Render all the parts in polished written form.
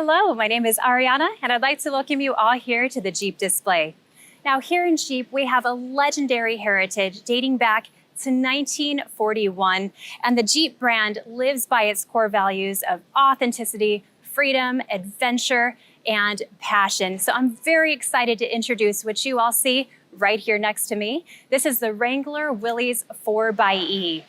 Hello, my name is Ariana, and I'd like to welcome you all here to the Jeep display. Now, here in Jeep, we have a legendary heritage dating back to 1941, and the Jeep brand lives by its core values of authenticity, freedom, adventure, and passion. So I'm very excited to introduce what you all see right here next to me. This is the Wrangler Willys 4xe.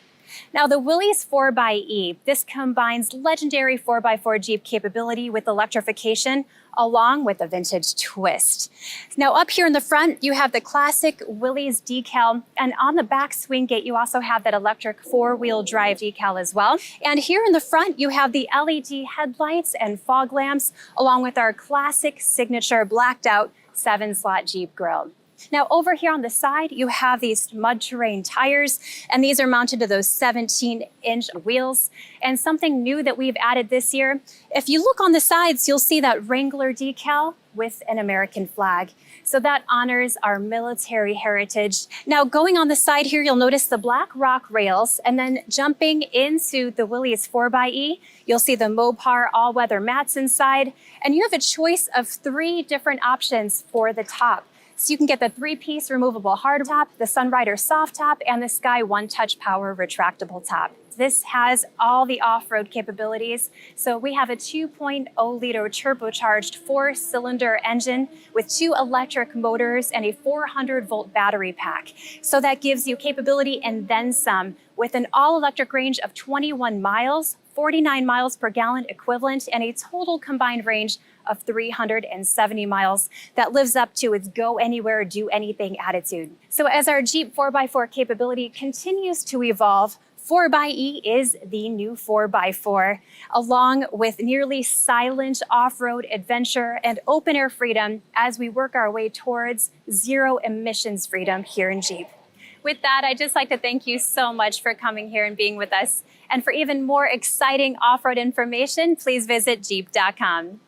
Now, the Willys 4xe, this combines legendary 4x4 Jeep capability with electrification, along with a vintage twist. Now, up here in the front, you have the classic Willys decal, and on the back swing gate, you also have that electric four-wheel drive decal as well. And here in the front, you have the LED headlights and fog lamps, along with our classic signature blacked out 7-slot Jeep grille. Now, over here on the side, you have these mud terrain tires, and these are mounted to those 17-inch wheels. And something new that we've added this year, if you look on the sides, you'll see that Wrangler decal with an American flag. So that honors our military heritage. Now, going on the side here, you'll notice the black rock rails, and then jumping into the Willys 4xe, you'll see the Mopar all-weather mats inside, and you have a choice of 3 different options for the top. So you can get the 3-piece removable hard top, the Sunrider soft top, and the Sky One Touch Power retractable top. This has all the off-road capabilities. So we have a 2.0-liter turbocharged 4-cylinder engine with 2 electric motors and a 400-volt battery pack. So that gives you capability and then some, with an all-electric range of 21 miles, 49 miles per gallon equivalent, and a total combined range of 370 miles that lives up to its go anywhere, do anything attitude. So as our Jeep 4x4 capability continues to evolve, 4xe is the new 4x4, along with nearly silent off-road adventure and open-air freedom as we work our way towards zero emissions freedom here in Jeep. With that, I'd just like to thank you so much for coming here and being with us. And for even more exciting off-road information, please visit jeep.com.